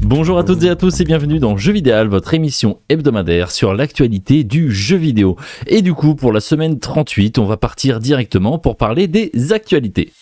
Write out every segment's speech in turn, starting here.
Bonjour à toutes et à tous et bienvenue dans Jeux Vidéal, votre émission hebdomadaire sur l'actualité du jeu vidéo. Et du coup, pour la semaine 38, on va partir directement pour parler des actualités.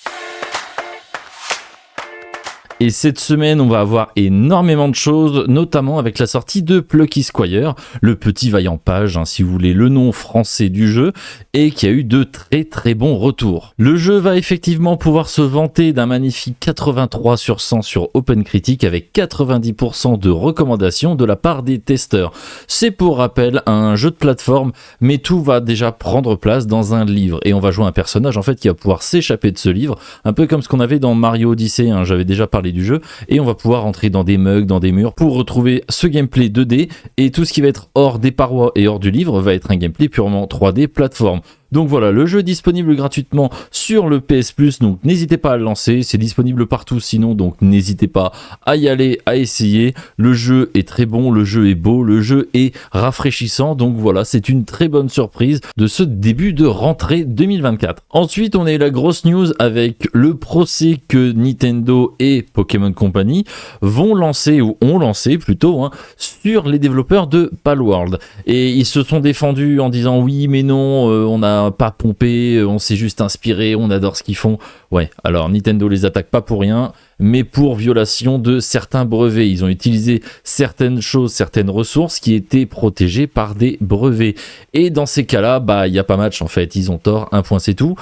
Et cette semaine, on va avoir énormément de choses, notamment avec la sortie de Plucky Squire, le petit vaillant page, si vous voulez, le nom français du jeu, et qui a eu de très bons retours. Le jeu va effectivement pouvoir se vanter d'un magnifique 83 sur 100 sur OpenCritic avec 90% de recommandations de la part des testeurs. C'est pour rappel un jeu de plateforme, mais tout va déjà prendre place dans un livre, et on va jouer un personnage en fait qui va pouvoir s'échapper de ce livre, un peu comme ce qu'on avait dans Mario Odyssey, j'avais déjà parlé du jeu, et on va pouvoir entrer dans des mugs, dans des murs pour retrouver ce gameplay 2D, et tout ce qui va être hors des parois et hors du livre va être un gameplay purement 3D plateforme. Donc voilà, le jeu est disponible gratuitement sur le PS Plus, donc n'hésitez pas à le lancer, c'est disponible partout sinon, donc n'hésitez pas à y aller, à essayer. Le jeu est très bon, le jeu est beau, le jeu est rafraîchissant, donc voilà, c'est une très bonne surprise de ce début de rentrée 2024. Ensuite, on a eu la grosse news avec le procès que Nintendo et Pokémon Company vont lancer, ou ont lancé plutôt, sur les développeurs de Palworld. Et ils se sont défendus en disant oui mais non, on a pas pompé, on s'est juste inspiré, on adore ce qu'ils font. Ouais, alors Nintendo les attaque pas pour rien, mais pour violation de certains brevets. Ils ont utilisé certaines choses, certaines ressources qui étaient protégées par des brevets. Et dans ces cas-là, il n'y a pas match en fait, ils ont tort, un point c'est tout.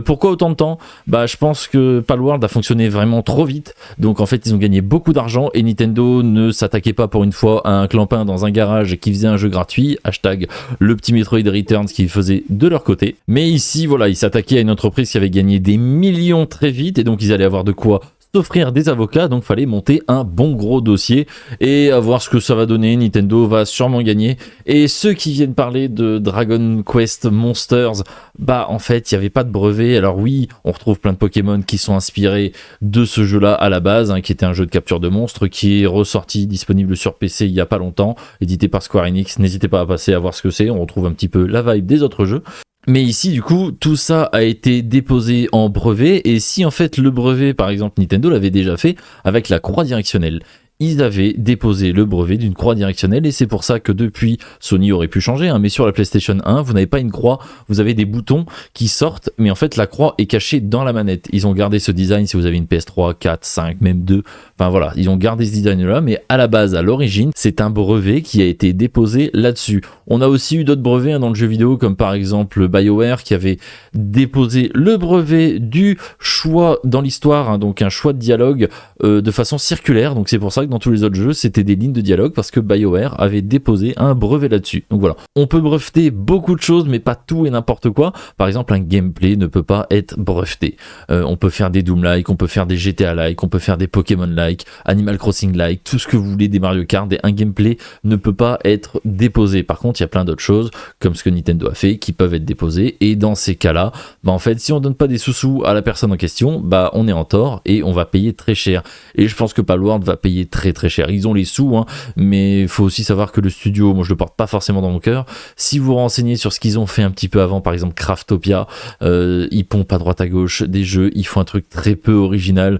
Pourquoi autant de temps ? Je pense que Palworld a fonctionné vraiment trop vite, donc en fait ils ont gagné beaucoup d'argent et Nintendo ne s'attaquait pas pour une fois à un clampin dans un garage qui faisait un jeu gratuit, hashtag le petit Metroid Returns qu'ils faisaient de leur côté. Mais ici, voilà, ils s'attaquaient à une entreprise qui avait gagné des millions très vite et donc ils allaient avoir de quoi s'offrir des avocats, donc fallait monter un bon gros dossier et à voir ce que ça va donner. Nintendo va sûrement gagner. Et ceux qui viennent parler de Dragon Quest Monsters, en fait il n'y avait pas de brevet. Alors oui, on retrouve plein de Pokémon qui sont inspirés de ce jeu là à la base, qui était un jeu de capture de monstres qui est ressorti, disponible sur PC il y a pas longtemps, édité par Square Enix. N'hésitez pas à passer à voir ce que c'est, on retrouve un petit peu la vibe des autres jeux. Mais ici, du coup, tout ça a été déposé en brevet, et si en fait le brevet, par exemple, Nintendo l'avait déjà fait avec la croix directionnelle. Ils avaient déposé le brevet d'une croix directionnelle et c'est pour ça que depuis, Sony aurait pu changer, mais sur la PlayStation 1, vous n'avez pas une croix, vous avez des boutons qui sortent, mais en fait la croix est cachée dans la manette. Ils ont gardé ce design si vous avez une PS3, 4, 5, même 2, enfin voilà, ils ont gardé ce design là, mais à la base, à l'origine, c'est un brevet qui a été déposé là-dessus. On a aussi eu d'autres brevets dans le jeu vidéo, comme par exemple BioWare qui avait déposé le brevet du choix dans l'histoire, donc un choix de dialogue de façon circulaire, donc c'est pour ça que dans tous les autres jeux, c'était des lignes de dialogue parce que BioWare avait déposé un brevet là-dessus. Donc voilà, on peut breveter beaucoup de choses, mais pas tout et n'importe quoi. Par exemple, un gameplay ne peut pas être breveté. On peut faire des Doom-like, on peut faire des GTA-like, on peut faire des Pokémon-like, Animal Crossing-like, tout ce que vous voulez des Mario Kart, et un gameplay ne peut pas être déposé. Par contre, il y a plein d'autres choses, comme ce que Nintendo a fait, qui peuvent être déposées, et dans ces cas-là, en fait, si on donne pas des sous-sous à la personne en question, on est en tort et on va payer très cher. Et je pense que Palworld va payer très cher. Ils ont les sous, mais il faut aussi savoir que le studio, moi je le porte pas forcément dans mon cœur. Si vous vous renseignez sur ce qu'ils ont fait un petit peu avant, par exemple Craftopia, ils pompent à droite à gauche des jeux, ils font un truc très peu original.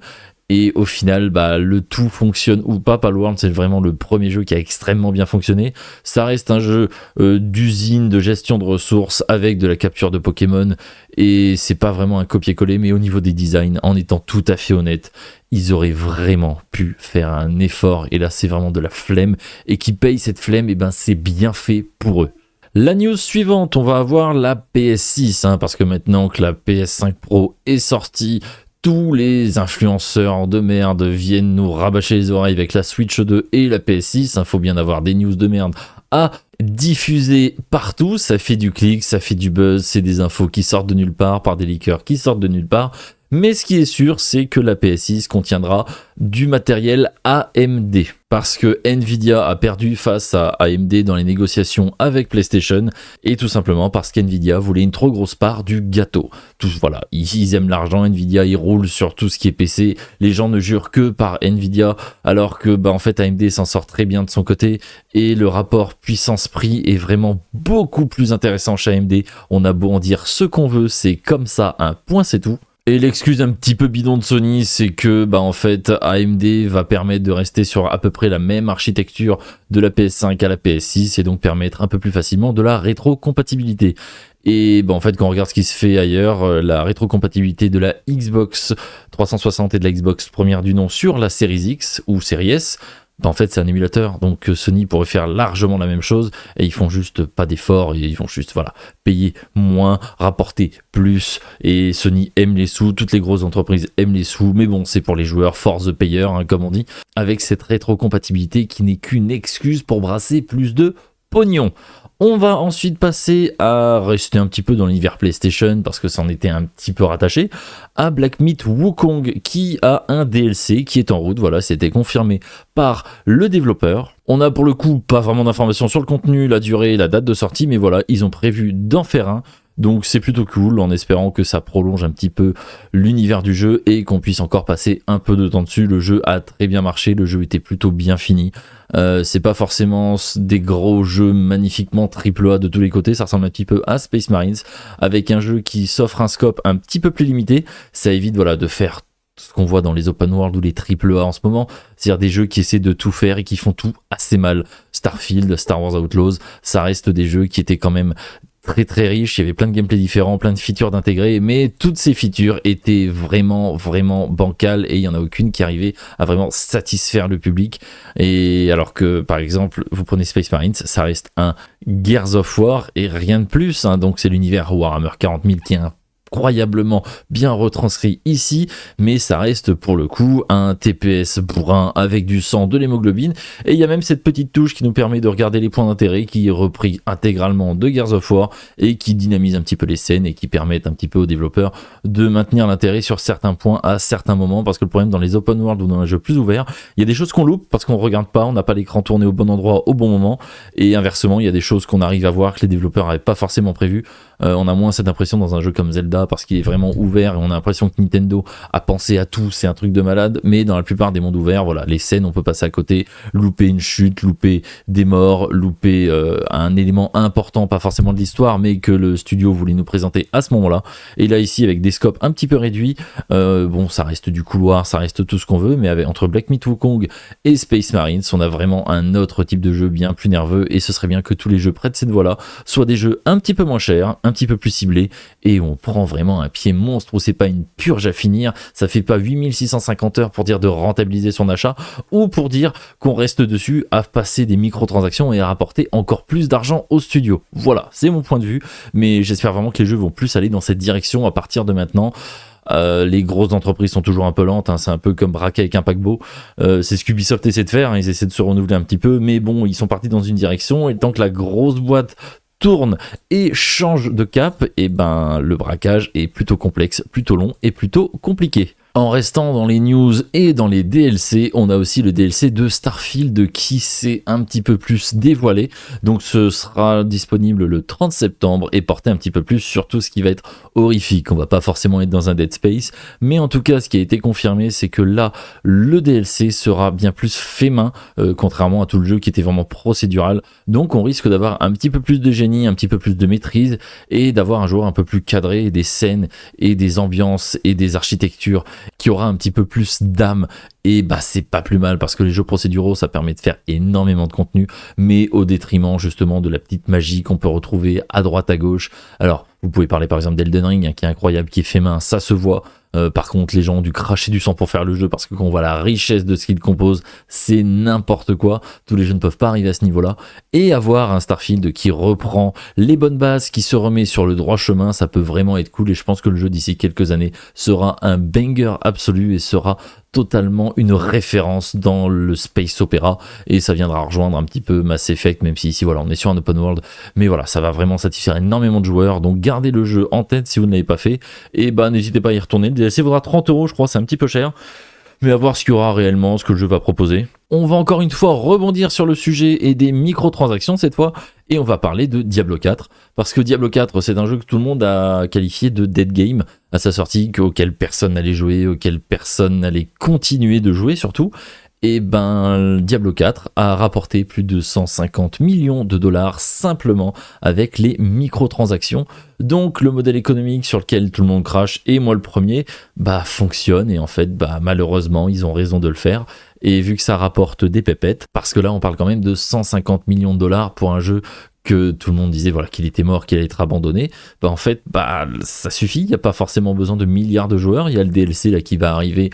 Et au final, le tout fonctionne ou pas. Palworld, c'est vraiment le premier jeu qui a extrêmement bien fonctionné. Ça reste un jeu d'usine, de gestion de ressources avec de la capture de Pokémon. Et c'est pas vraiment un copier-coller, mais au niveau des designs, en étant tout à fait honnête, ils auraient vraiment pu faire un effort. Et là, c'est vraiment de la flemme. Et qui paye cette flemme, c'est bien fait pour eux. La news suivante, on va avoir la PS6, parce que maintenant que la PS5 Pro est sortie, tous les influenceurs de merde viennent nous rabâcher les oreilles avec la Switch 2 et la PS6. Faut bien avoir des news de merde à diffuser partout. Ça fait du clic, ça fait du buzz, c'est des infos qui sortent de nulle part par des leakers qui sortent de nulle part. Mais ce qui est sûr, c'est que la PS6 contiendra du matériel AMD. Parce que Nvidia a perdu face à AMD dans les négociations avec PlayStation. Et tout simplement parce qu'Nvidia voulait une trop grosse part du gâteau. Voilà, ils aiment l'argent, Nvidia, ils roulent sur tout ce qui est PC. Les gens ne jurent que par Nvidia. Alors que en fait AMD s'en sort très bien de son côté. Et le rapport puissance-prix est vraiment beaucoup plus intéressant chez AMD. On a beau en dire ce qu'on veut, c'est comme ça, un point c'est tout. Et l'excuse un petit peu bidon de Sony, c'est que en fait AMD va permettre de rester sur à peu près la même architecture de la PS5 à la PS6 et donc permettre un peu plus facilement de la rétrocompatibilité. Et en fait, quand on regarde ce qui se fait ailleurs, la rétrocompatibilité de la Xbox 360 et de la Xbox première du nom sur la Series X ou Series S, en fait, c'est un émulateur. Donc Sony pourrait faire largement la même chose et ils font juste pas d'efforts et ils vont juste payer moins, rapporter plus. Et Sony aime les sous, toutes les grosses entreprises aiment les sous, mais bon, c'est pour les joueurs, force the payer, comme on dit, avec cette rétrocompatibilité qui n'est qu'une excuse pour brasser plus de pognon. On va ensuite passer à rester un petit peu dans l'univers PlayStation parce que ça en était un petit peu rattaché à Black Myth Wukong qui a un DLC qui est en route. Voilà, c'était confirmé par le développeur. On a pour le coup pas vraiment d'informations sur le contenu, la durée, la date de sortie, mais voilà, ils ont prévu d'en faire un. Donc c'est plutôt cool en espérant que ça prolonge un petit peu l'univers du jeu et qu'on puisse encore passer un peu de temps dessus. Le jeu a très bien marché, le jeu était plutôt bien fini. C'est pas forcément des gros jeux magnifiquement AAA de tous les côtés, ça ressemble un petit peu à Space Marines avec un jeu qui s'offre un scope un petit peu plus limité. Ça évite de faire ce qu'on voit dans les open world ou les AAA en ce moment, c'est-à-dire des jeux qui essaient de tout faire et qui font tout assez mal. Starfield, Star Wars Outlaws, ça reste des jeux qui étaient quand même très très riche, il y avait plein de gameplay différents, plein de features d'intégrer, mais toutes ces features étaient vraiment bancales et il n'y en a aucune qui arrivait à vraiment satisfaire le public. Et alors que par exemple vous prenez Space Marines, ça reste un Gears of War et rien de plus, donc c'est l'univers Warhammer 40 000 qui est incroyablement bien retranscrit ici, mais ça reste pour le coup un TPS bourrin avec du sang, de l'hémoglobine, et il y a même cette petite touche qui nous permet de regarder les points d'intérêt qui est repris intégralement de Gears of War et qui dynamise un petit peu les scènes et qui permettent un petit peu aux développeurs de maintenir l'intérêt sur certains points à certains moments, parce que le problème dans les open world ou dans les jeux plus ouverts, il y a des choses qu'on loupe parce qu'on regarde pas, on n'a pas l'écran tourné au bon endroit au bon moment, et inversement il y a des choses qu'on arrive à voir que les développeurs n'avaient pas forcément prévues. On a moins cette impression dans un jeu comme Zelda parce qu'il est vraiment ouvert et on a l'impression que Nintendo a pensé à tout, c'est un truc de malade, mais dans la plupart des mondes ouverts, les scènes on peut passer à côté, louper une chute, louper des morts, louper un élément important, pas forcément de l'histoire, mais que le studio voulait nous présenter à ce moment-là. Et là ici avec des scopes un petit peu réduits, ça reste du couloir, ça reste tout ce qu'on veut, mais entre Black Myth Wukong et Space Marines, on a vraiment un autre type de jeu bien plus nerveux, et ce serait bien que tous les jeux près de cette voie-là soient des jeux un petit peu moins chers, un petit peu plus ciblés, et on prend vraiment un pied monstre où c'est pas une purge à finir, ça fait pas 8650 heures pour dire de rentabiliser son achat ou pour dire qu'on reste dessus à passer des microtransactions et à rapporter encore plus d'argent au studio. Voilà, c'est mon point de vue, mais j'espère vraiment que les jeux vont plus aller dans cette direction à partir de maintenant. Les grosses entreprises sont toujours un peu lentes, c'est un peu comme braquer avec un paquebot, c'est ce qu'Ubisoft essaie de faire, ils essaient de se renouveler un petit peu, mais bon, ils sont partis dans une direction, et tant que la grosse boîte tourne et change de cap, et le braquage est plutôt complexe, plutôt long et plutôt compliqué. En restant dans les news et dans les DLC, on a aussi le DLC de Starfield qui s'est un petit peu plus dévoilé. Donc ce sera disponible le 30 septembre et porté un petit peu plus sur tout ce qui va être horrifique. On va pas forcément être dans un Dead Space, mais en tout cas ce qui a été confirmé, c'est que là le DLC sera bien plus fait main, contrairement à tout le jeu qui était vraiment procédural. Donc on risque d'avoir un petit peu plus de génie, un petit peu plus de maîtrise et d'avoir un joueur un peu plus cadré, et des scènes et des ambiances et des architectures qui aura un petit peu plus d'âme, et c'est pas plus mal parce que les jeux procéduraux ça permet de faire énormément de contenu, mais au détriment justement de la petite magie qu'on peut retrouver à droite à gauche. Alors vous pouvez parler par exemple d'Elden Ring qui est incroyable, qui est fait main, ça se voit. Par contre les gens ont dû cracher du sang pour faire le jeu parce que quand on voit la richesse de ce qu'il compose, c'est n'importe quoi. Tous les jeux ne peuvent pas arriver à ce niveau là, et avoir un Starfield qui reprend les bonnes bases, qui se remet sur le droit chemin, ça peut vraiment être cool, et je pense que le jeu d'ici quelques années sera un banger absolu et sera totalement une référence dans le space opéra, et ça viendra rejoindre un petit peu Mass Effect, même si ici on est sur un open world, mais ça va vraiment satisfaire énormément de joueurs. Donc gardez le jeu en tête si vous ne l'avez pas fait, et n'hésitez pas à y retourner. Le DLC vaudra 30€, je crois, c'est un petit peu cher, mais à voir ce qu'il y aura réellement, ce que le jeu va proposer. On va encore une fois rebondir sur le sujet et des microtransactions cette fois, et on va parler de Diablo 4, parce que Diablo 4 c'est un jeu que tout le monde a qualifié de dead game à sa sortie, auquel personne n'allait jouer, auquel personne n'allait continuer de jouer surtout, Et ben Diablo 4 a rapporté plus de 150 millions de dollars simplement avec les microtransactions. Donc le modèle économique sur lequel tout le monde crache, et moi le premier, bah fonctionne, et en fait bah malheureusement ils ont raison de le faire. Et vu que ça rapporte des pépettes, parce que là on parle quand même de 150 millions de dollars pour un jeu que tout le monde disait voilà qu'il était mort, qu'il allait être abandonné, bah en fait bah ça suffit, il n'y a pas forcément besoin de milliards de joueurs, il y a le DLC là qui va arriver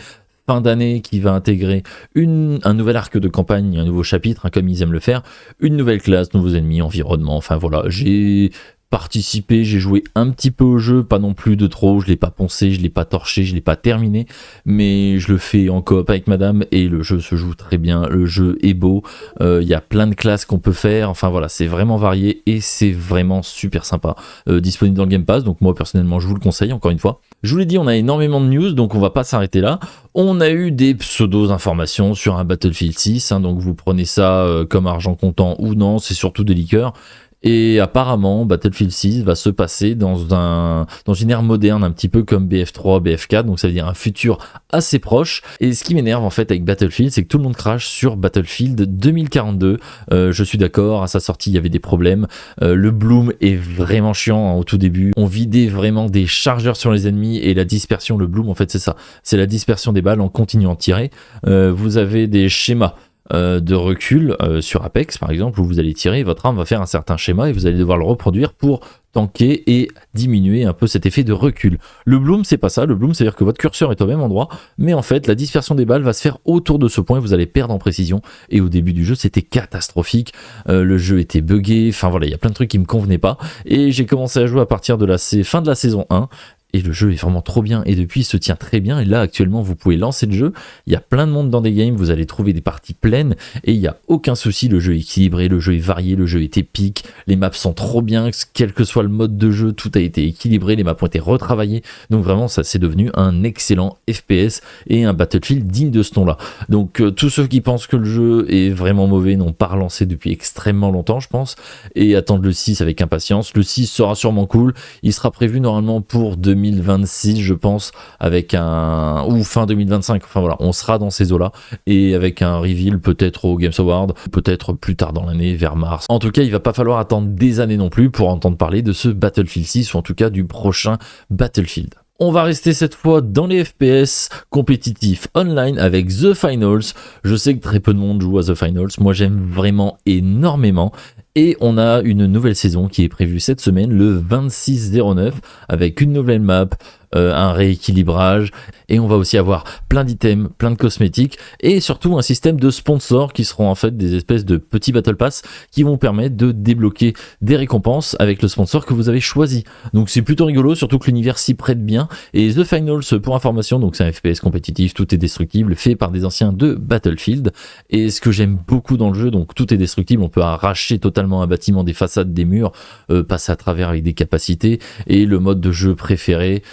fin d'année, qui va intégrer un nouvel arc de campagne, un nouveau chapitre, hein, comme ils aiment le faire, une nouvelle classe, nouveaux ennemis, environnement, enfin voilà, j'ai participé, j'ai joué un petit peu au jeu, pas non plus de trop, je l'ai pas poncé, je l'ai pas torché, je l'ai pas terminé, mais je le fais en coop avec madame et le jeu se joue très bien, le jeu est beau, il y a plein de classes qu'on peut faire, enfin voilà, c'est vraiment varié et c'est vraiment super sympa. Disponible dans le Game Pass, donc moi personnellement je vous le conseille encore une fois. Je vous l'ai dit, on a énormément de news, donc on va pas s'arrêter là. On a eu des pseudo-informations sur un Battlefield 6, hein, donc vous prenez ça comme argent comptant ou non, c'est surtout des liqueurs. Et apparemment, Battlefield 6 va se passer dans une ère moderne, un petit peu comme BF3, BF4, donc ça veut dire un futur assez proche. Et ce qui m'énerve en fait avec Battlefield, c'est que tout le monde crache sur Battlefield 2042. Je suis d'accord, à sa sortie, il y avait des problèmes. Le Bloom est vraiment chiant hein, au tout début. On vidait vraiment des chargeurs sur les ennemis et la dispersion, le Bloom en fait c'est ça. C'est la dispersion des balles en continuant de tirer. Vous avez des schémas de recul sur Apex par exemple où vous allez tirer, votre arme va faire un certain schéma et vous allez devoir le reproduire pour tanker et diminuer un peu cet effet de recul. Le Bloom c'est pas ça, le Bloom c'est à dire que votre curseur est au même endroit mais en fait la dispersion des balles va se faire autour de ce point et vous allez perdre en précision et au début du jeu c'était catastrophique, le jeu était buggé, enfin voilà il y a plein de trucs qui me convenaient pas et j'ai commencé à jouer à partir de la fin de la saison 1. Et le jeu est vraiment trop bien et depuis il se tient très bien et là actuellement vous pouvez lancer le jeu, il y a plein de monde dans des games, vous allez trouver des parties pleines et il n'y a aucun souci, le jeu est équilibré, le jeu est varié, le jeu est épique, les maps sont trop bien, quel que soit le mode de jeu, tout a été équilibré, les maps ont été retravaillées, donc vraiment ça c'est devenu un excellent FPS et un Battlefield digne de ce nom-là. Donc tous ceux qui pensent que le jeu est vraiment mauvais n'ont pas relancé depuis extrêmement longtemps je pense et attendent le 6 avec impatience, le 6 sera sûrement cool, il sera prévu normalement pour 2026 je pense avec ou fin 2025 enfin voilà on sera dans ces eaux là et avec un reveal peut-être au Games Award peut-être plus tard dans l'année vers mars, en tout cas il va pas falloir attendre des années non plus pour entendre parler de ce Battlefield 6 ou en tout cas du prochain Battlefield. On va rester cette fois dans les FPS compétitifs online avec The Finals. Je sais que très peu de monde joue à The Finals, moi j'aime vraiment énormément. Et on a une nouvelle saison qui est prévue cette semaine, le 26/09, avec une nouvelle map, un rééquilibrage, et on va aussi avoir plein d'items, plein de cosmétiques, et surtout un système de sponsors qui seront en fait des espèces de petits Battle Pass qui vont permettre de débloquer des récompenses avec le sponsor que vous avez choisi. Donc c'est plutôt rigolo, surtout que l'univers s'y prête bien, et The Finals, pour information, donc c'est un FPS compétitif, tout est destructible, fait par des anciens de Battlefield, et ce que j'aime beaucoup dans le jeu, donc tout est destructible, on peut arracher totalement un bâtiment, des façades, des murs, passer à travers avec des capacités, et le mode de jeu préféré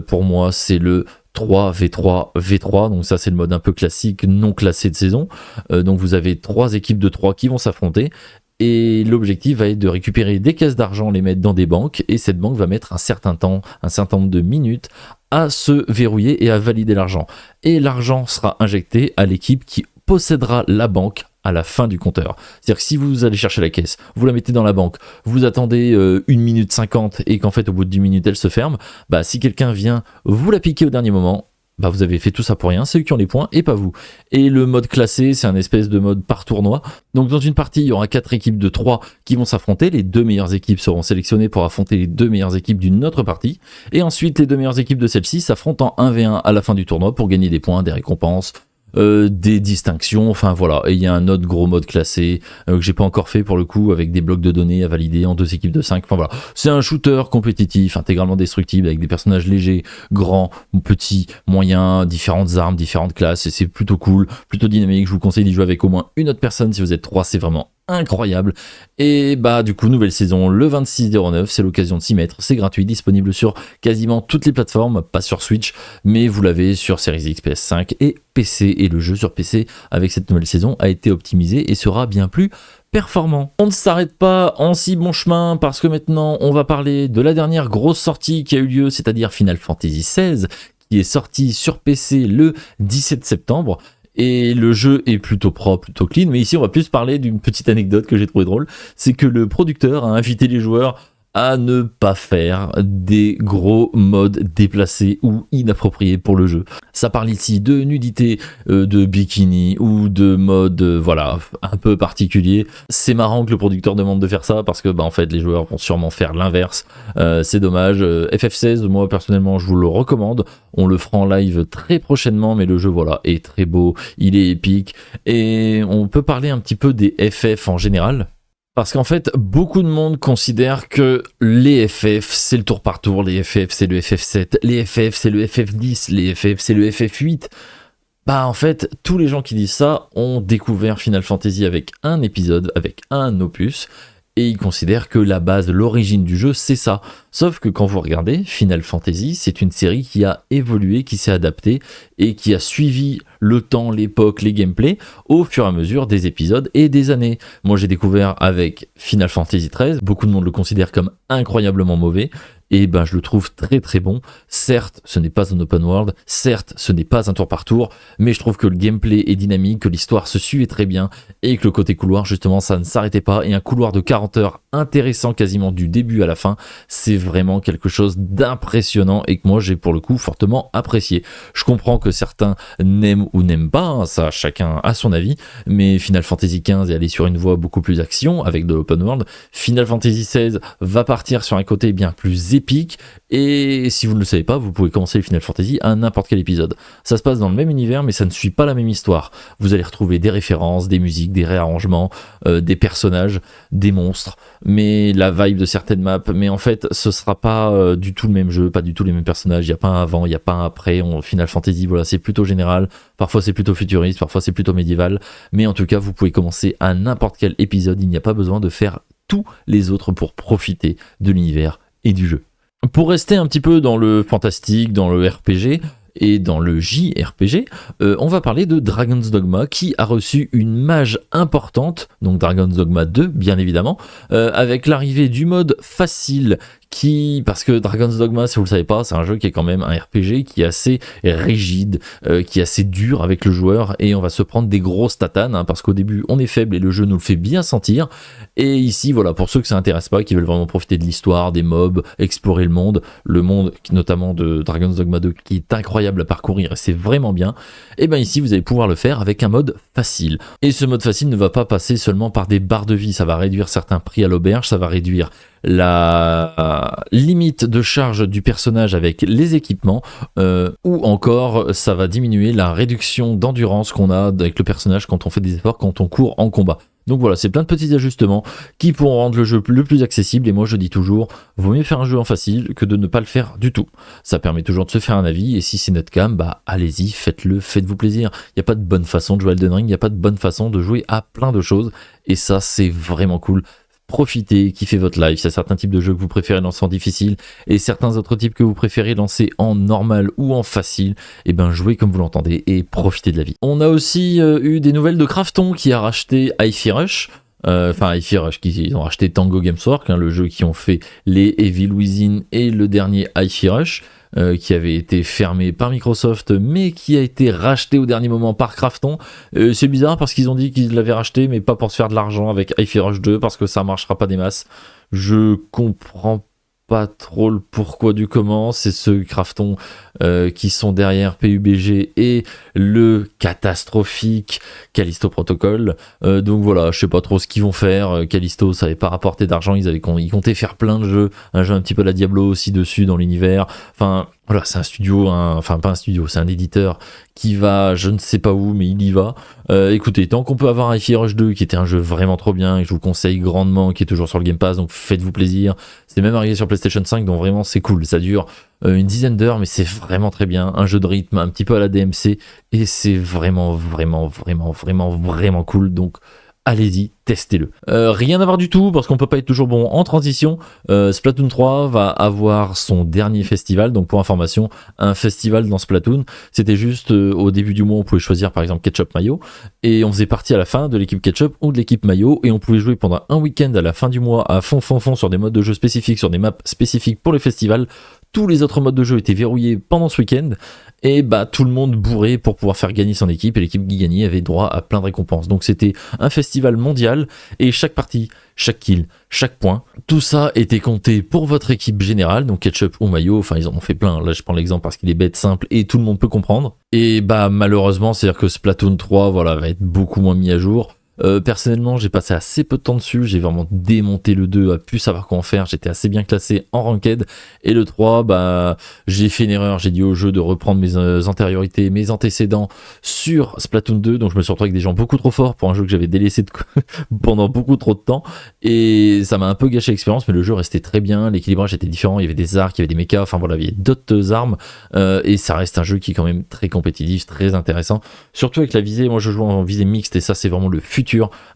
pour moi c'est le 3v3v3, donc ça c'est le mode un peu classique non classé de saison, donc vous avez 3 équipes de 3 qui vont s'affronter et l'objectif va être de récupérer des caisses d'argent, les mettre dans des banques et cette banque va mettre un certain nombre de minutes à se verrouiller et à valider l'argent, et l'argent sera injecté à l'équipe qui possédera la banque à la fin du compteur. C'est-à-dire que si vous allez chercher la caisse, vous la mettez dans la banque, vous attendez 1 minute 50 et qu'en fait au bout de 10 minutes elle se ferme, bah si quelqu'un vient vous la piquer au dernier moment, bah vous avez fait tout ça pour rien, c'est eux qui ont les points et pas vous. Et le mode classé, c'est un espèce de mode par tournoi. Donc dans une partie, il y aura 4 équipes de 3 qui vont s'affronter, les 2 meilleures équipes seront sélectionnées pour affronter les 2 meilleures équipes d'une autre partie, et ensuite les 2 meilleures équipes de celle-ci s'affrontent en 1v1 à la fin du tournoi pour gagner des points, des récompenses, des distinctions, enfin voilà. Et il y a un autre gros mode classé que j'ai pas encore fait pour le coup, avec des blocs de données à valider en 2 équipes de 5, enfin voilà. C'est un shooter compétitif, intégralement destructible, avec des personnages légers, grands, petits, moyens, différentes armes, différentes classes, et c'est plutôt cool, plutôt dynamique. Je vous conseille d'y jouer avec au moins une autre personne, si vous êtes 3, c'est vraiment incroyable. Et bah du coup nouvelle saison le 26/09, c'est l'occasion de s'y mettre, c'est gratuit, disponible sur quasiment toutes les plateformes, pas sur Switch mais vous l'avez sur Series X, PS5 et PC, et le jeu sur PC avec cette nouvelle saison a été optimisé et sera bien plus performant. On ne s'arrête pas en si bon chemin parce que maintenant on va parler de la dernière grosse sortie qui a eu lieu, c'est-à-dire Final Fantasy XVI qui est sorti sur PC le 17 septembre. Et le jeu est plutôt propre, plutôt clean, mais ici on va plus parler d'une petite anecdote que j'ai trouvé drôle, c'est que le producteur a invité les joueurs à ne pas faire des gros modes déplacés ou inappropriés pour le jeu. Ça parle ici de nudité, de bikini ou de mode voilà, un peu particulier. C'est marrant que le producteur demande de faire ça parce que en fait les joueurs vont sûrement faire l'inverse. C'est dommage. FF16, moi personnellement je vous le recommande. On le fera en live très prochainement, mais le jeu voilà est très beau, il est épique et on peut parler un petit peu des FF en général. Parce qu'en fait, beaucoup de monde considère que les FF, c'est le tour par tour, les FF, c'est le FF7, les FF, c'est le FF10, les FF, c'est le FF8. En fait, tous les gens qui disent ça ont découvert Final Fantasy avec un épisode, avec un opus, et ils considèrent que la base, l'origine du jeu, c'est ça. Sauf que quand vous regardez, Final Fantasy, c'est une série qui a évolué, qui s'est adaptée, et qui a suivi le temps, l'époque, les gameplays, au fur et à mesure des épisodes et des années. Moi, j'ai découvert avec Final Fantasy XIII, beaucoup de monde le considère comme incroyablement mauvais, et je le trouve très très bon. Certes, ce n'est pas un open world, certes, ce n'est pas un tour par tour, mais je trouve que le gameplay est dynamique, que l'histoire se suivait très bien, et que le côté couloir, justement, ça ne s'arrêtait pas, et un couloir de 40 heures intéressant quasiment du début à la fin, c'est vraiment quelque chose d'impressionnant, et que moi, j'ai pour le coup fortement apprécié. Je comprends que certains n'aiment ou n'aiment pas, hein, ça, chacun a son avis, mais Final Fantasy XV est allé sur une voie beaucoup plus action, avec de l'open world. Final Fantasy XVI va partir sur un côté bien plus épique, et si vous ne le savez pas, vous pouvez commencer les Final Fantasy à n'importe quel épisode. Ça se passe dans le même univers, mais ça ne suit pas la même histoire. Vous allez retrouver des références, des musiques, des réarrangements, des personnages, des monstres, mais la vibe de certaines maps, mais en fait ce sera pas du tout le même jeu, pas du tout les mêmes personnages, il n'y a pas un avant, il n'y a pas un après. Final Fantasy, voilà, c'est plutôt général, parfois c'est plutôt futuriste, parfois c'est plutôt médiéval, mais en tout cas vous pouvez commencer à n'importe quel épisode, il n'y a pas besoin de faire tous les autres pour profiter de l'univers et du jeu. Pour rester un petit peu dans le fantastique, dans le RPG et dans le JRPG, on va parler de Dragon's Dogma qui a reçu une mage importante, donc Dragon's Dogma 2 bien évidemment, avec l'arrivée du mode facile parce que Dragon's Dogma, si vous le savez pas, c'est un jeu qui est quand même un RPG qui est assez rigide, qui est assez dur avec le joueur, et on va se prendre des grosses tatanes, hein, parce qu'au début on est faible et le jeu nous le fait bien sentir. Et ici, voilà, pour ceux que ça intéresse pas, qui veulent vraiment profiter de l'histoire, des mobs, explorer le monde notamment de Dragon's Dogma 2 qui est incroyable à parcourir et c'est vraiment bien, et ici vous allez pouvoir le faire avec un mode facile. Et ce mode facile ne va pas passer seulement par des barres de vie, ça va réduire certains prix à l'auberge, ça va réduire la limite de charge du personnage avec les équipements, ou encore ça va diminuer la réduction d'endurance qu'on a avec le personnage quand on fait des efforts, quand on court en combat. Donc voilà, c'est plein de petits ajustements qui pourront rendre le jeu le plus accessible, et moi je dis toujours, vaut mieux faire un jeu en facile que de ne pas le faire du tout. Ça permet toujours de se faire un avis, et si c'est notre cam, allez-y, faites-le, faites-vous plaisir. Il n'y a pas de bonne façon de jouer à Elden Ring, il n'y a pas de bonne façon de jouer à plein de choses, et ça c'est vraiment cool. Profitez, kiffez votre life. Il y a certains types de jeux que vous préférez lancer en difficile et certains autres types que vous préférez lancer en normal ou en facile. Jouez comme vous l'entendez et profitez de la vie. On a aussi eu des nouvelles de Krafton qui a racheté Hi-Fi Rush. Hi-Fi Rush, ils ont racheté Tango Games Works, le jeu qui ont fait les Evil Within et le dernier Hi-Fi Rush. Qui avait été fermé par Microsoft mais qui a été racheté au dernier moment par Krafton. C'est bizarre parce qu'ils ont dit qu'ils l'avaient racheté mais pas pour se faire de l'argent avec Hi-Fi Rush 2 parce que ça marchera pas des masses. Je comprends pas trop le pourquoi du comment. C'est ceux Krafton qui sont derrière PUBG et le catastrophique Callisto Protocol. Donc voilà, je sais pas trop ce qu'ils vont faire. Callisto, ça avait pas rapporté d'argent, ils comptaient faire plein de jeux, un jeu un petit peu la Diablo aussi dessus dans l'univers. Enfin voilà, c'est un studio, pas un studio, c'est un éditeur qui va, je ne sais pas où, mais il y va. Écoutez, tant qu'on peut avoir un Hi-Fi Rush 2 qui était un jeu vraiment trop bien, et je vous conseille grandement, qui est toujours sur le Game Pass, donc faites-vous plaisir. C'est même arrivé sur PlayStation 5, donc vraiment c'est cool. Ça dure une dizaine d'heures, mais c'est vraiment très bien. Un jeu de rythme un petit peu à la DMC, et c'est vraiment cool. Donc allez-y, testez-le. Rien à voir du tout, parce qu'on peut pas être toujours bon en transition. Splatoon 3 va avoir son dernier festival, donc pour information, un festival dans Splatoon, c'était juste au début du mois, on pouvait choisir par exemple Ketchup Mayo, et on faisait partie à la fin de l'équipe Ketchup ou de l'équipe Mayo, et on pouvait jouer pendant un week-end à la fin du mois à fond sur des modes de jeu spécifiques, sur des maps spécifiques pour le festival, tous les autres modes de jeu étaient verrouillés pendant ce week-end, et bah tout le monde bourré pour pouvoir faire gagner son équipe, et l'équipe qui gagnait avait droit à plein de récompenses. Donc c'était un festival mondial, et chaque partie, chaque kill, chaque point, tout ça était compté pour votre équipe générale, donc ketchup ou mayo, enfin ils en ont fait plein, là je prends l'exemple parce qu'il est bête, simple, et tout le monde peut comprendre. Et bah malheureusement, c'est-à-dire que Splatoon 3 voilà, va être beaucoup moins mis à jour. Personnellement, j'ai passé assez peu de temps dessus, j'ai vraiment démonté le 2, à plus savoir quoi en faire, j'étais assez bien classé en ranked, et le 3, bah, j'ai fait une erreur, j'ai dit au jeu de reprendre mes antériorités, mes antécédents sur Splatoon 2, donc je me suis retrouvé avec des gens beaucoup trop forts pour un jeu que j'avais délaissé pendant beaucoup trop de temps, et ça m'a un peu gâché l'expérience, mais le jeu restait très bien, l'équilibrage était différent, il y avait des arcs, il y avait des mechas, enfin voilà, il y avait d'autres armes, et ça reste un jeu qui est quand même très compétitif, très intéressant, surtout avec la visée. Moi je joue en visée mixte, et ça c'est vraiment le futur,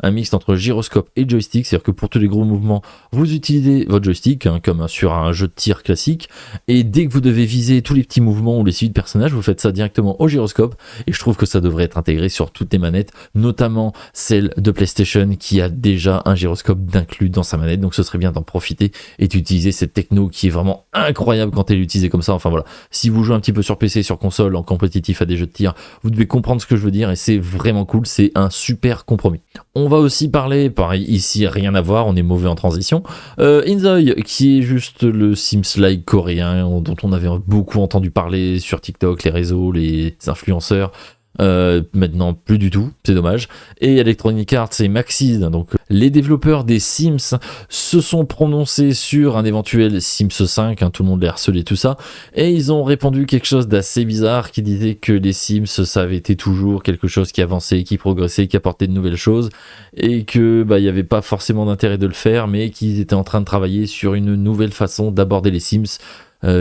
un mix entre gyroscope et joystick, c'est-à-dire que pour tous les gros mouvements, vous utilisez votre joystick, hein, comme sur un jeu de tir classique, et dès que vous devez viser tous les petits mouvements ou les suites de personnages, vous faites ça directement au gyroscope, et je trouve que ça devrait être intégré sur toutes les manettes, notamment celle de PlayStation qui a déjà un gyroscope d'inclus dans sa manette, donc ce serait bien d'en profiter et d'utiliser cette techno qui est vraiment incroyable quand elle est utilisée comme ça. Enfin voilà, si vous jouez un petit peu sur PC, sur console, en compétitif à des jeux de tir, vous devez comprendre ce que je veux dire, et c'est vraiment cool, c'est un super compromis. On va aussi parler, pareil, ici rien à voir, on est mauvais en transition, Inzoi, qui est juste le Sims-like coréen dont on avait beaucoup entendu parler sur TikTok, les réseaux, les influenceurs. Maintenant plus du tout, c'est dommage. Et Electronic Arts et Maxis, donc les développeurs des Sims, se sont prononcés sur un éventuel Sims 5, hein, tout le monde les harcelait tout ça, et ils ont répondu quelque chose d'assez bizarre qui disait que les Sims ça avait été toujours quelque chose qui avançait, qui progressait, qui apportait de nouvelles choses, et que bah il y avait pas forcément d'intérêt de le faire, mais qu'ils étaient en train de travailler sur une nouvelle façon d'aborder les Sims.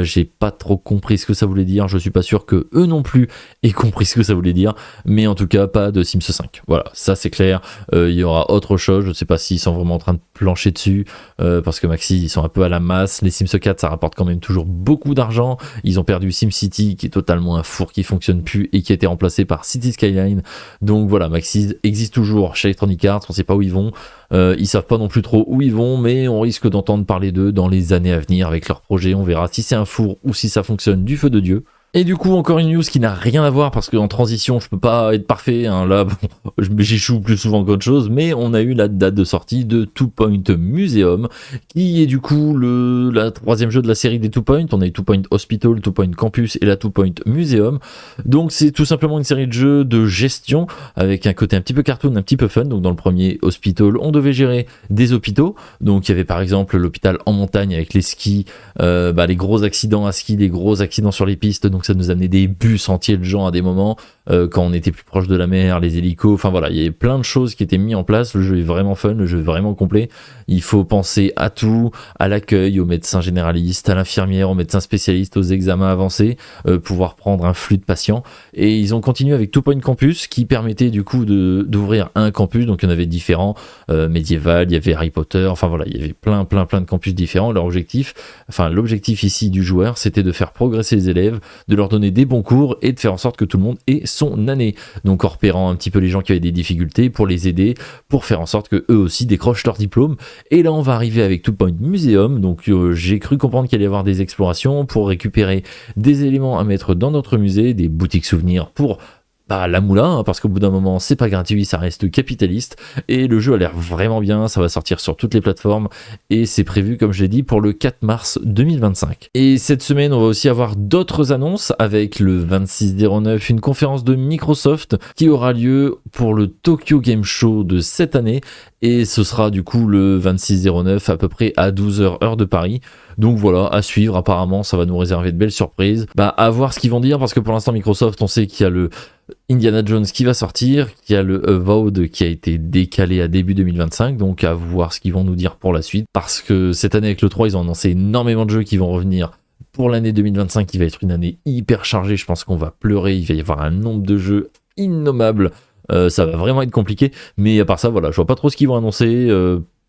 J'ai pas trop compris ce que ça voulait dire, je suis pas sûr que eux non plus aient compris ce que ça voulait dire, mais en tout cas pas de Sims 5, voilà, ça c'est clair. Il y aura autre chose, je sais pas s'ils sont vraiment en train de plancher dessus, parce que Maxi ils sont un peu à la masse. Les Sims 4 ça rapporte quand même toujours beaucoup d'argent, ils ont perdu SimCity qui est totalement un four qui fonctionne plus et qui a été remplacé par City Skyline, donc voilà, Maxi existe toujours chez Electronic Arts, on sait pas où ils vont. Ils savent pas non plus trop où ils vont, mais on risque d'entendre parler d'eux dans les années à venir avec leurs projets. On verra si c'est un four ou si ça fonctionne du feu de Dieu. Et du coup, encore une news qui n'a rien à voir parce qu'en transition, je peux pas être parfait. Hein. Là, bon, j'échoue plus souvent qu'autre chose, mais on a eu la date de sortie de Two Point Museum, qui est du coup la troisième jeu de la série des Two Point. On a eu Two Point Hospital, Two Point Campus et la Two Point Museum. Donc, c'est tout simplement une série de jeux de gestion avec un côté un petit peu cartoon, un petit peu fun. Donc, dans le premier Hospital, on devait gérer des hôpitaux. Donc, il y avait par exemple l'hôpital en montagne avec les skis, les gros accidents à ski, les gros accidents sur les pistes. Donc ça nous amenait des bus entiers de gens à des moments, quand on était plus proche de la mer, les hélicos, enfin voilà, il y avait plein de choses qui étaient mises en place. Le jeu est vraiment fun, le jeu est vraiment complet. Il faut penser à tout, à l'accueil, aux médecins généralistes, à l'infirmière, aux médecins spécialistes, aux examens avancés, pouvoir prendre un flux de patients. Et ils ont continué avec Two Point Campus qui permettait du coup d'ouvrir un campus, donc il y en avait différents, médiéval, il y avait Harry Potter, enfin voilà, il y avait plein de campus différents. L'objectif ici du joueur, c'était de faire progresser les élèves, de leur donner des bons cours et de faire en sorte que tout le monde ait son année. Donc en repérant un petit peu les gens qui avaient des difficultés pour les aider, pour faire en sorte que eux aussi décrochent leur diplôme. Et là on va arriver avec Two Point Museum, donc j'ai cru comprendre qu'il allait y avoir des explorations pour récupérer des éléments à mettre dans notre musée, des boutiques souvenirs pour la moula, hein, parce qu'au bout d'un moment c'est pas gratuit, ça reste capitaliste, et le jeu a l'air vraiment bien, ça va sortir sur toutes les plateformes, et c'est prévu comme je l'ai dit pour le 4 mars 2025. Et cette semaine on va aussi avoir d'autres annonces avec le 26/09, une conférence de Microsoft qui aura lieu pour le Tokyo Game Show de cette année, et ce sera du coup le 26/09 à peu près à 12h heure de Paris. Donc voilà, à suivre, apparemment ça va nous réserver de belles surprises. À voir ce qu'ils vont dire, parce que pour l'instant Microsoft, on sait qu'il y a le Indiana Jones qui va sortir, qu'il y a le Avowed qui a été décalé à début 2025, donc à voir ce qu'ils vont nous dire pour la suite, parce que cette année avec le 3, ils ont annoncé énormément de jeux qui vont revenir pour l'année 2025, qui va être une année hyper chargée. Je pense qu'on va pleurer, il va y avoir un nombre de jeux innommables, ça va vraiment être compliqué, mais à part ça, voilà, je vois pas trop ce qu'ils vont annoncer,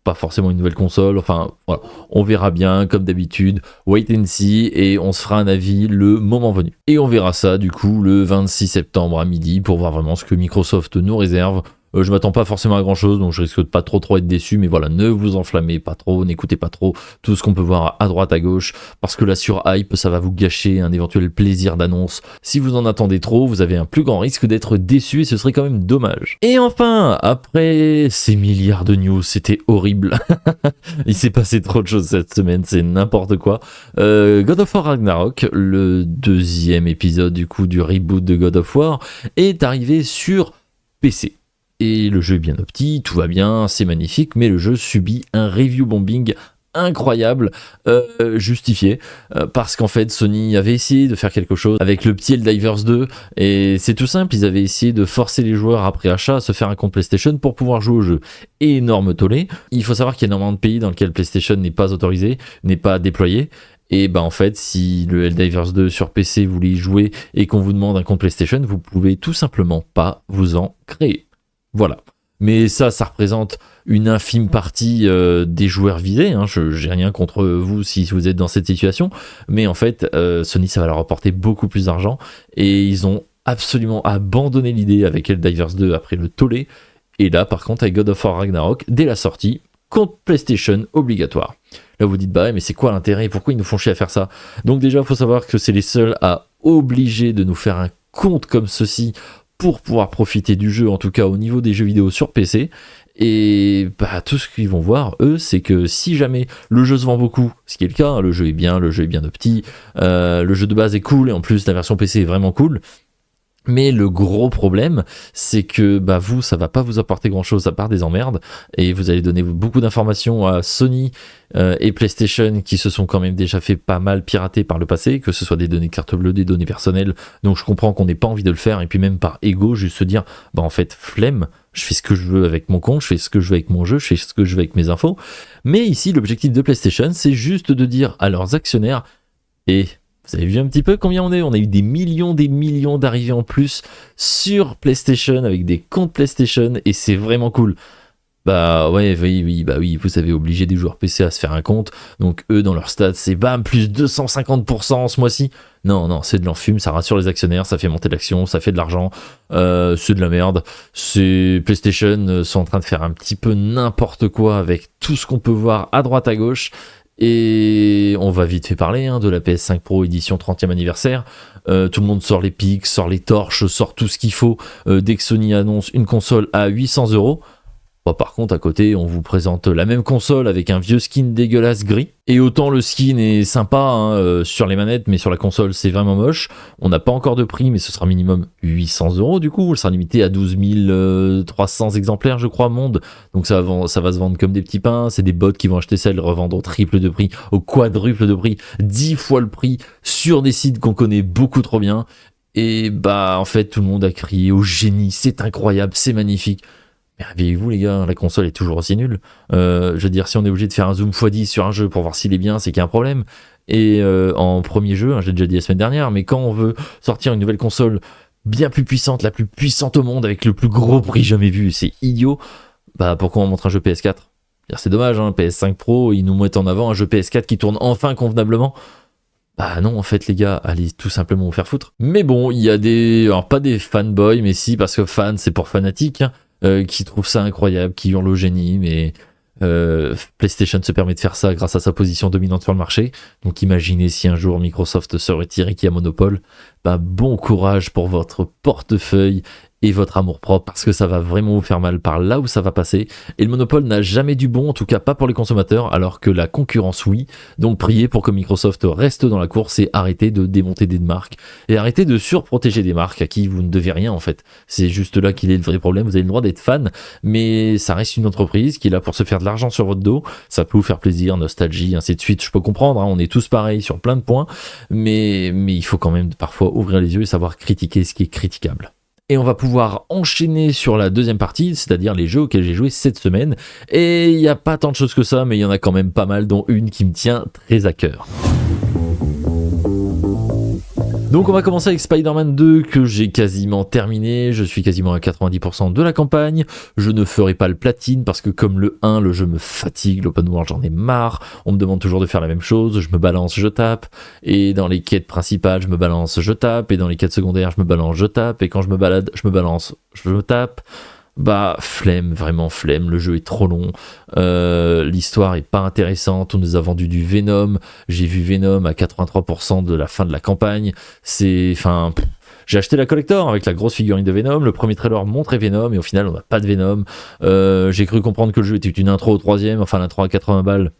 pas forcément une nouvelle console, enfin voilà, on verra bien comme d'habitude, wait and see, et on se fera un avis le moment venu. Et on verra ça du coup le 26 septembre à midi pour voir vraiment ce que Microsoft nous réserve. Je m'attends pas forcément à grand chose, donc je risque de pas trop être déçu, mais voilà, ne vous enflammez pas trop, n'écoutez pas trop tout ce qu'on peut voir à droite, à gauche, parce que la surhype, ça va vous gâcher un éventuel plaisir d'annonce. Si vous en attendez trop, vous avez un plus grand risque d'être déçu et ce serait quand même dommage. Et enfin, après ces milliards de news, c'était horrible. Il s'est passé trop de choses cette semaine, c'est n'importe quoi. God of War Ragnarok, le deuxième épisode du coup du reboot de God of War, est arrivé sur PC. Et le jeu est bien opti, tout va bien, c'est magnifique, mais le jeu subit un review bombing incroyable, justifié, parce qu'en fait Sony avait essayé de faire quelque chose avec le petit Helldivers 2, et c'est tout simple, ils avaient essayé de forcer les joueurs après achat à se faire un compte PlayStation pour pouvoir jouer au jeu. Énorme tollé. Il faut savoir qu'il y a énormément de pays dans lesquels PlayStation n'est pas autorisé, n'est pas déployé. Et bah en fait, si le Helldivers 2 sur PC vous voulez y jouer et qu'on vous demande un compte PlayStation, vous pouvez tout simplement pas vous en créer. Voilà. Mais ça représente une infime partie des joueurs visés. Hein. J'ai rien contre vous si vous êtes dans cette situation. Mais en fait, Sony, ça va leur apporter beaucoup plus d'argent. Et ils ont absolument abandonné l'idée avec Helldivers 2 après le tollé. Et là, par contre, avec God of War Ragnarok, dès la sortie, compte PlayStation obligatoire. Là, vous dites, bah mais c'est quoi l'intérêt? Pourquoi ils nous font chier à faire ça? Donc déjà, il faut savoir que c'est les seuls à obliger de nous faire un compte comme ceci pour pouvoir profiter du jeu, en tout cas au niveau des jeux vidéo sur PC. Et bah, tout ce qu'ils vont voir, eux, c'est que si jamais le jeu se vend beaucoup, ce qui est le cas, hein, le jeu est bien opti, le jeu de base est cool, et en plus la version PC est vraiment cool. Mais le gros problème, c'est que bah vous, ça va pas vous apporter grand chose à part des emmerdes, et vous allez donner beaucoup d'informations à Sony et PlayStation qui se sont quand même déjà fait pas mal pirater par le passé, que ce soit des données de carte bleue, des données personnelles. Donc je comprends qu'on n'ait pas envie de le faire, et puis même par ego, juste se dire bah en fait flemme, je fais ce que je veux avec mon compte, je fais ce que je veux avec mon jeu, je fais ce que je veux avec mes infos. Mais ici, l'objectif de PlayStation, c'est juste de dire à leurs actionnaires, et vous avez vu un petit peu combien on est? On a eu des millions d'arrivées en plus sur PlayStation avec des comptes PlayStation, et c'est vraiment cool. Bah ouais, oui, vous avez obligé des joueurs PC à se faire un compte, donc eux dans leur stats c'est bam, plus 250% ce mois-ci. Non, c'est de l'enfume, ça rassure les actionnaires, ça fait monter l'action, ça fait de l'argent, c'est de la merde. C'est PlayStation sont en train de faire un petit peu n'importe quoi avec tout ce qu'on peut voir à droite à gauche. Et on va vite fait parler de la PS5 Pro édition 30e anniversaire. Tout le monde sort les pics, sort les torches, sort tout ce qu'il faut dès que Sony annonce une console à 800 €. Bon, par contre, à côté, on vous présente la même console avec un vieux skin dégueulasse gris. Et autant le skin est sympa sur les manettes, mais sur la console, c'est vraiment moche. On n'a pas encore de prix, mais ce sera minimum 800 € du coup. Elle sera limitée à 12 300 exemplaires, je crois, monde. Donc ça va se vendre comme des petits pains. C'est des bots qui vont acheter ça et le revendre au triple de prix, au quadruple de prix, 10 fois le prix, sur des sites qu'on connaît beaucoup trop bien. Et bah, en fait, tout le monde a crié au génie. C'est incroyable, c'est magnifique. Mais réveillez-vous les gars, la console est toujours aussi nulle. Je veux dire, si on est obligé de faire un zoom x10 sur un jeu pour voir s'il est bien, c'est qu'il y a un problème. Et en premier jeu, j'ai déjà dit la semaine dernière, mais quand on veut sortir une nouvelle console bien plus puissante, la plus puissante au monde, avec le plus gros prix jamais vu, c'est idiot, bah pourquoi on montre un jeu PS4? C'est dommage, PS5 Pro, ils nous mettent en avant un jeu PS4 qui tourne enfin convenablement. Bah non, en fait, les gars, allez tout simplement vous faire foutre. Mais bon, il y a alors pas des fanboys, mais si, parce que fan, c'est pour fanatique, qui trouvent ça incroyable, qui hurlent au génie, mais PlayStation se permet de faire ça grâce à sa position dominante sur le marché. Donc imaginez si un jour Microsoft se retire et qu'il y a monopole, bah bon courage pour votre portefeuille et votre amour-propre, parce que ça va vraiment vous faire mal par là où ça va passer. Et le monopole n'a jamais du bon, en tout cas pas pour les consommateurs, alors que la concurrence oui. Donc priez pour que Microsoft reste dans la course et arrêtez de démonter des marques, et arrêtez de surprotéger des marques à qui vous ne devez rien en fait. C'est juste là qu'il est le vrai problème. Vous avez le droit d'être fan, mais ça reste une entreprise qui est là pour se faire de l'argent sur votre dos. Ça peut vous faire plaisir, nostalgie, ainsi de suite, je peux comprendre, on est tous pareils sur plein de points, mais il faut quand même parfois ouvrir les yeux et savoir critiquer ce qui est critiquable. Et on va pouvoir enchaîner sur la deuxième partie, c'est-à-dire les jeux auxquels j'ai joué cette semaine. Et il n'y a pas tant de choses que ça, mais il y en a quand même pas mal, dont une qui me tient très à cœur. Donc on va commencer avec Spider-Man 2 que j'ai quasiment terminé, je suis quasiment à 90% de la campagne, je ne ferai pas le platine parce que comme le 1, le jeu me fatigue, l'open world j'en ai marre, on me demande toujours de faire la même chose, je me balance, je tape, et dans les quêtes principales je me balance, je tape, et dans les quêtes secondaires je me balance, je tape, et quand je me balade, je me balance, je tape. bah flemme, vraiment flemme, le jeu est trop long, l'histoire est pas intéressante, on nous a vendu du Venom, j'ai vu Venom à 83% de la fin de la campagne, j'ai acheté la collector avec la grosse figurine de Venom, le premier trailer montrait Venom et au final on n'a pas de Venom, j'ai cru comprendre que le jeu était une intro au troisième, enfin l'intro à 80 balles,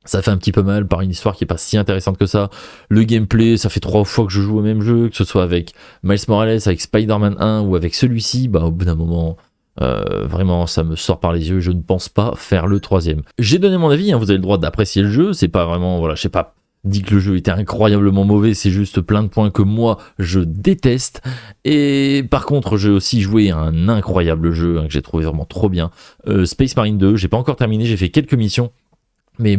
ça fait un petit peu mal par une histoire qui est pas si intéressante que ça. Le gameplay, ça fait 3 fois que je joue au même jeu, que ce soit avec Miles Morales, avec Spider-Man 1 ou avec celui-ci, bah au bout d'un moment, vraiment ça me sort par les yeux, je ne pense pas faire le troisième. J'ai donné mon avis, hein, vous avez le droit d'apprécier le jeu, c'est pas vraiment, voilà, je sais pas, dit que le jeu était incroyablement mauvais, c'est juste plein de points que moi je déteste. Et par contre, j'ai aussi joué à un incroyable jeu, hein, que j'ai trouvé vraiment trop bien, Space Marine 2, j'ai pas encore terminé, j'ai fait quelques missions. Mais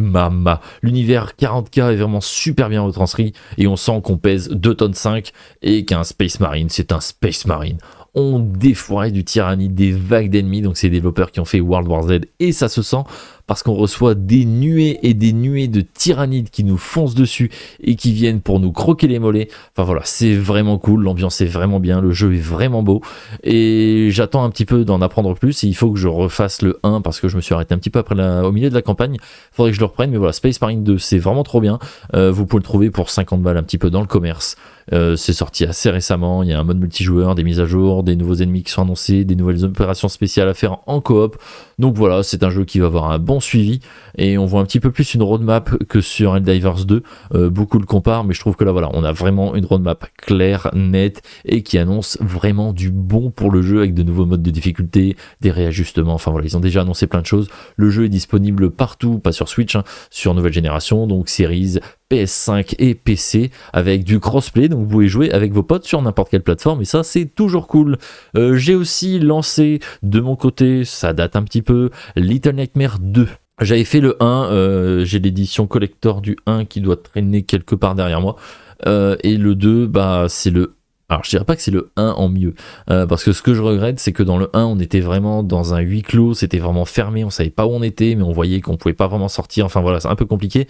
l'univers 40K est vraiment super bien retranscrit et on sent qu'on pèse 2 tonnes 5 et qu'un Space Marine, c'est un Space Marine. On défouraille du tyrannide, des vagues d'ennemis, donc c'est les développeurs qui ont fait World War Z et ça se sent parce qu'on reçoit des nuées et des nuées de tyrannides qui nous foncent dessus et qui viennent pour nous croquer les mollets. Enfin voilà, c'est vraiment cool, l'ambiance est vraiment bien, le jeu est vraiment beau et j'attends un petit peu d'en apprendre plus et il faut que je refasse le 1 parce que je me suis arrêté un petit peu au milieu de la campagne, faudrait que je le reprenne, mais voilà, Space Marine 2 c'est vraiment trop bien, vous pouvez le trouver pour 50 balles un petit peu dans le commerce. C'est sorti assez récemment, il y a un mode multijoueur, des mises à jour, des nouveaux ennemis qui sont annoncés, des nouvelles opérations spéciales à faire en coop, donc voilà, c'est un jeu qui va avoir un bon suivi et on voit un petit peu plus une roadmap que sur Helldivers 2, beaucoup le comparent, mais je trouve que là voilà, on a vraiment une roadmap claire, nette et qui annonce vraiment du bon pour le jeu avec de nouveaux modes de difficulté, des réajustements, enfin voilà, ils ont déjà annoncé plein de choses. Le jeu est disponible partout, pas sur Switch, hein, sur nouvelle génération, donc Series, PS5 et PC avec du crossplay, donc vous pouvez jouer avec vos potes sur n'importe quelle plateforme et ça c'est toujours cool. J'ai aussi lancé de mon côté, ça date un petit peu, Little Nightmares 2. J'avais fait le 1, j'ai l'édition collector du 1 qui doit traîner quelque part derrière moi, et le 2, bah c'est le... Alors je dirais pas que c'est le 1 en mieux, parce que ce que je regrette c'est que dans le 1 on était vraiment dans un huis clos, c'était vraiment fermé, on savait pas où on était mais on voyait qu'on pouvait pas vraiment sortir, enfin voilà c'est un peu compliqué.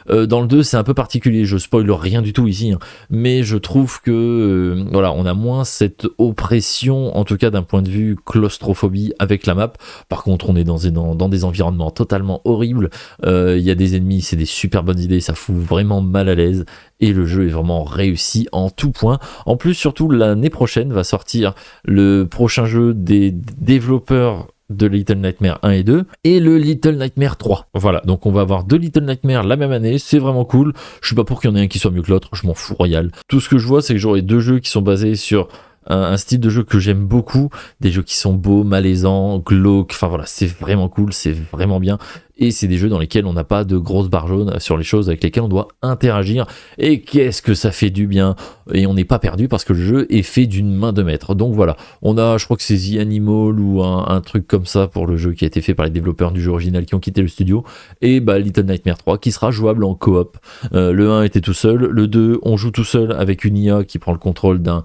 Dans le 2 c'est un peu particulier, je spoil rien du tout ici, hein, mais je trouve que voilà, on a moins cette oppression, en tout cas d'un point de vue claustrophobie avec la map. Par contre on est dans des environnements totalement horribles, il y a des ennemis, c'est des super bonnes idées, ça fout vraiment mal à l'aise et le jeu est vraiment réussi en tout point. En plus surtout l'année prochaine va sortir le prochain jeu des développeurs de Little Nightmares 1 et 2 et le Little Nightmares 3. Voilà, donc on va avoir 2 Little Nightmares la même année, c'est vraiment cool. Je suis pas pour qu'il y en ait un qui soit mieux que l'autre, je m'en fous royal. Tout ce que je vois c'est que j'aurai 2 jeux qui sont basés sur un style de jeu que j'aime beaucoup, des jeux qui sont beaux, malaisants, glauques, enfin voilà, c'est vraiment cool, c'est vraiment bien. Et c'est des jeux dans lesquels on n'a pas de grosses barres jaunes sur les choses avec lesquelles on doit interagir. Et qu'est-ce que ça fait du bien. Et on n'est pas perdu parce que le jeu est fait d'une main de maître. Donc voilà, on a, je crois que c'est The Animal ou un truc comme ça pour le jeu qui a été fait par les développeurs du jeu original qui ont quitté le studio. Et bah Little Nightmares 3 qui sera jouable en coop. Le 1 était tout seul, le 2 on joue tout seul avec une IA qui prend le contrôle d'un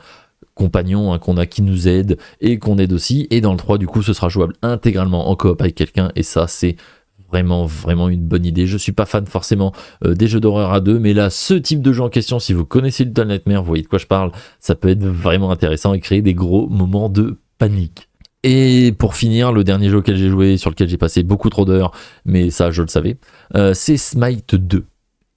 compagnon, hein, qu'on a qui nous aide et qu'on aide aussi, et dans le 3 du coup ce sera jouable intégralement en coop avec quelqu'un et ça c'est vraiment une bonne idée. Je suis pas fan forcément des jeux d'horreur à deux, mais là ce type de jeu en question, si vous connaissez Little Nightmares, vous voyez de quoi je parle, ça peut être vraiment intéressant et créer des gros moments de panique. Et pour finir, le dernier jeu auquel j'ai joué, sur lequel j'ai passé beaucoup trop d'heures, mais ça je le savais, c'est Smite 2.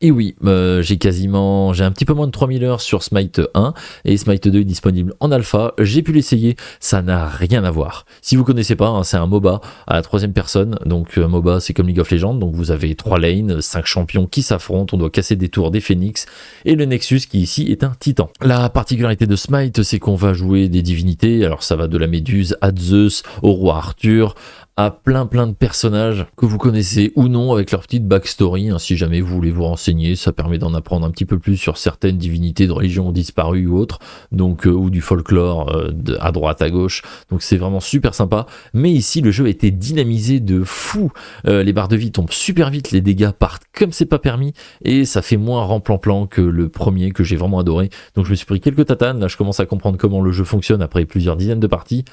Et oui, j'ai un petit peu moins de 3000 heures sur Smite 1 et Smite 2 est disponible en alpha, j'ai pu l'essayer, ça n'a rien à voir. Si vous connaissez pas, hein, c'est un MOBA à la troisième personne, donc MOBA c'est comme League of Legends, donc vous avez 3 lanes, 5 champions qui s'affrontent, on doit casser des tours des phénix et le Nexus qui ici est un titan. La particularité de Smite c'est qu'on va jouer des divinités, alors ça va de la Méduse à Zeus, au roi Arthur, à plein de personnages que vous connaissez ou non avec leur petite backstory, hein, si jamais vous voulez vous renseigner, ça permet d'en apprendre un petit peu plus sur certaines divinités de religions disparues ou autres, donc ou du folklore à droite à gauche, donc c'est vraiment super sympa. Mais ici le jeu a été dynamisé de fou, les barres de vie tombent super vite, les dégâts partent comme c'est pas permis et ça fait moins remplan-plan que le premier que j'ai vraiment adoré, donc je me suis pris quelques tatanes, là je commence à comprendre comment le jeu fonctionne après plusieurs dizaines de parties.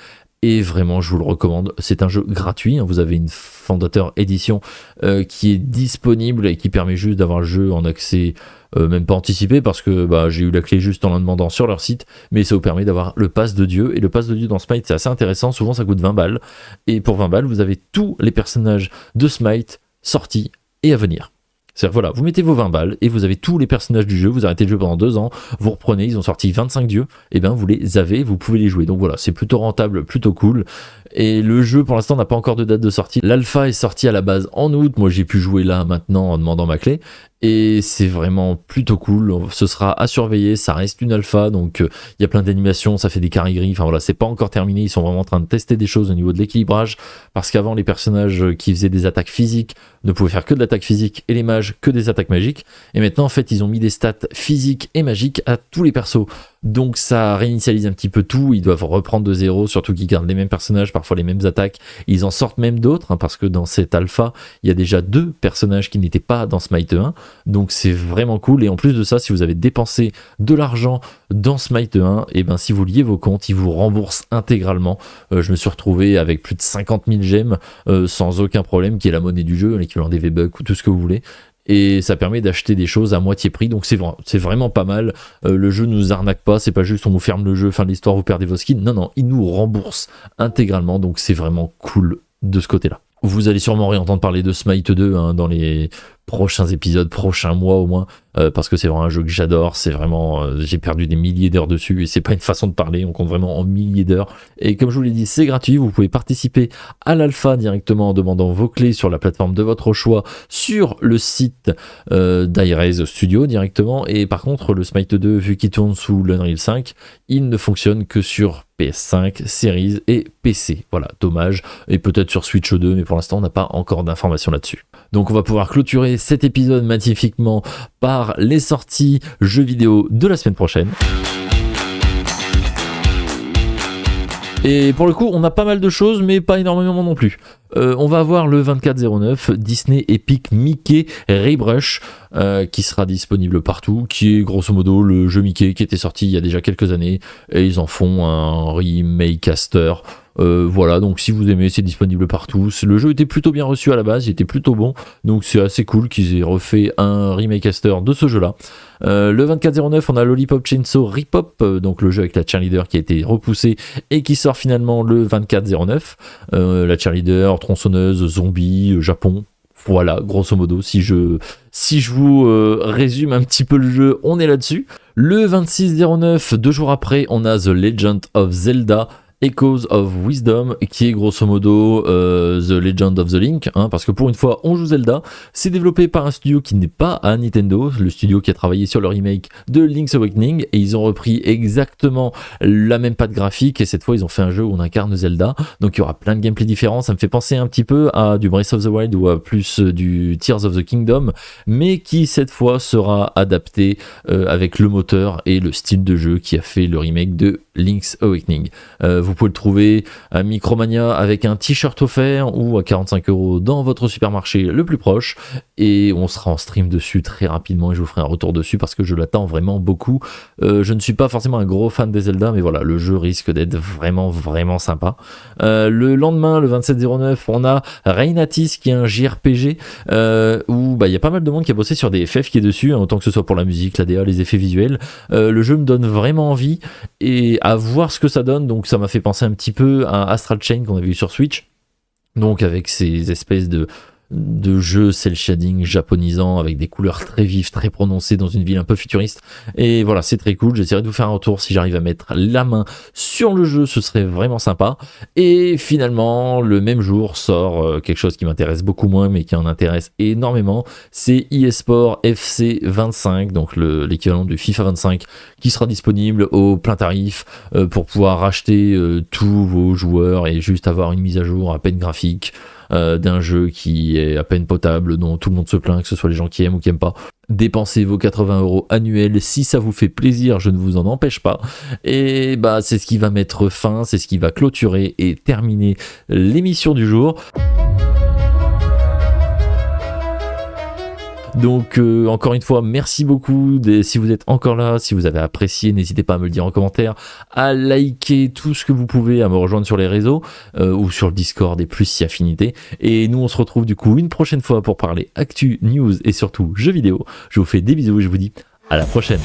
Et vraiment, je vous le recommande. C'est un jeu gratuit. Hein. Vous avez une Fondateur Edition qui est disponible et qui permet juste d'avoir le jeu en accès même pas anticipé parce que j'ai eu la clé juste en la demandant sur leur site, mais ça vous permet d'avoir le pass de Dieu, et le pass de Dieu dans Smite c'est assez intéressant, souvent ça coûte 20 balles, et pour 20 balles vous avez tous les personnages de Smite sortis et à venir. C'est-à-dire, voilà, vous mettez vos 20 balles et vous avez tous les personnages du jeu, vous arrêtez le jeu pendant 2 ans, vous reprenez, ils ont sorti 25 dieux, et bien vous les avez, vous pouvez les jouer. Donc voilà, c'est plutôt rentable, plutôt cool. Et le jeu pour l'instant n'a pas encore de date de sortie. L'alpha est sorti à la base en août, moi j'ai pu jouer là maintenant en demandant ma clé. Et c'est vraiment plutôt cool, ce sera à surveiller, ça reste une alpha, donc il y a plein d'animations, ça fait des carrés gris, enfin voilà, c'est pas encore terminé, ils sont vraiment en train de tester des choses au niveau de l'équilibrage, parce qu'avant les personnages qui faisaient des attaques physiques ne pouvaient faire que de l'attaque physique, et les mages que des attaques magiques, et maintenant en fait ils ont mis des stats physiques et magiques à tous les persos, donc ça réinitialise un petit peu tout, ils doivent reprendre de zéro, surtout qu'ils gardent les mêmes personnages, parfois les mêmes attaques, ils en sortent même d'autres, parce que dans cette alpha, il y a déjà 2 personnages qui n'étaient pas dans Smite 1, donc c'est vraiment cool, et en plus de ça, si vous avez dépensé de l'argent dans Smite 1, et ben si vous liez vos comptes, ils vous remboursent intégralement. Je me suis retrouvé avec plus de 50 000 gemmes sans aucun problème, qui est la monnaie du jeu, l'équivalent des V-Bucks ou tout ce que vous voulez. Et ça permet d'acheter des choses à moitié prix, donc c'est vraiment pas mal. Le jeu nous arnaque pas, c'est pas juste on vous ferme le jeu, fin de l'histoire, vous perdez vos skins. Non, il nous rembourse intégralement, donc c'est vraiment cool de ce côté-là. Vous allez sûrement réentendre parler de Smite 2 dans les prochains épisodes, prochains mois au moins, parce que c'est vraiment un jeu que j'adore, c'est vraiment, j'ai perdu des milliers d'heures dessus, et c'est pas une façon de parler, on compte vraiment en milliers d'heures, et comme je vous l'ai dit, c'est gratuit, vous pouvez participer à l'alpha directement en demandant vos clés sur la plateforme de votre choix, sur le site d'I-Rez Studio directement, et par contre, le Smite 2, vu qu'il tourne sous l'Unreal 5, il ne fonctionne que sur PS5, Series et PC, voilà, dommage, et peut-être sur Switch 2, mais pour l'instant on n'a pas encore d'informations là-dessus. Donc on va pouvoir clôturer cet épisode magnifiquement par les sorties jeux vidéo de la semaine prochaine. Et pour le coup, on a pas mal de choses, mais pas énormément non plus. On va avoir le 24/09 Disney Epic Mickey Rebrush qui sera disponible partout, qui est grosso modo le jeu Mickey qui était sorti il y a déjà quelques années, et ils en font un remaster. Voilà, donc si vous aimez, c'est disponible partout. Le jeu était plutôt bien reçu à la base, il était plutôt bon, donc c'est assez cool qu'ils aient refait un remaster de ce jeu-là. Le 24/09, on a Lollipop Chainsaw Repop, donc le jeu avec la cheerleader qui a été repoussé et qui sort finalement le 24/09. La cheerleader, tronçonneuse, zombie, Japon. Voilà, grosso modo, si je vous résume un petit peu le jeu, on est là-dessus. Le 26/09, 2 jours après, on a The Legend of Zelda Echoes of Wisdom, qui est grosso modo The Legend of the Link, parce que pour une fois on joue Zelda. C'est développé par un studio qui n'est pas à Nintendo, le studio qui a travaillé sur le remake de Link's Awakening, et ils ont repris exactement la même patte graphique, et cette fois ils ont fait un jeu où on incarne Zelda, donc il y aura plein de gameplay différents. Ça me fait penser un petit peu à du Breath of the Wild ou à plus du Tears of the Kingdom, mais qui cette fois sera adapté avec le moteur et le style de jeu qui a fait le remake de Link's Awakening. Vous pouvez le trouver à Micromania avec un t-shirt offert ou à 45€ dans votre supermarché le plus proche, et on sera en stream dessus très rapidement et je vous ferai un retour dessus parce que je l'attends vraiment beaucoup. Je ne suis pas forcément un gros fan des Zelda, mais voilà, le jeu risque d'être vraiment sympa. Le lendemain, le 27/09, on a Reinatis qui est un JRPG où il y a pas mal de monde qui a bossé sur des FF qui est dessus, autant que ce soit pour la musique, la DA, les effets visuels. Le jeu me donne vraiment envie et à voir ce que ça donne, donc ça m'a fait penser un petit peu à Astral Chain qu'on avait eu sur Switch, donc avec ces espèces de jeux cel shading japonisant avec des couleurs très vives, très prononcées dans une ville un peu futuriste, et voilà, c'est très cool. J'essaierai de vous faire un retour si j'arrive à mettre la main sur le jeu, ce serait vraiment sympa. Et finalement, le même jour sort quelque chose qui m'intéresse beaucoup moins mais qui en intéresse énormément, c'est eSport FC 25, donc l'équivalent du FIFA 25, qui sera disponible au plein tarif pour pouvoir racheter tous vos joueurs et juste avoir une mise à jour à peine graphique d'un jeu qui est à peine potable, dont tout le monde se plaint, que ce soit les gens qui aiment ou qui aiment pas. Dépensez vos 80€ annuels si ça vous fait plaisir, je ne vous en empêche pas. Et c'est ce qui va mettre fin, c'est ce qui va clôturer et terminer l'émission du jour. Donc encore une fois, merci beaucoup. Si vous êtes encore là, si vous avez apprécié, n'hésitez pas à me le dire en commentaire, à liker tout ce que vous pouvez, à me rejoindre sur les réseaux ou sur le Discord et plus si affinité. Et nous on se retrouve du coup une prochaine fois pour parler actu, news et surtout jeux vidéo. Je vous fais des bisous et je vous dis à la prochaine.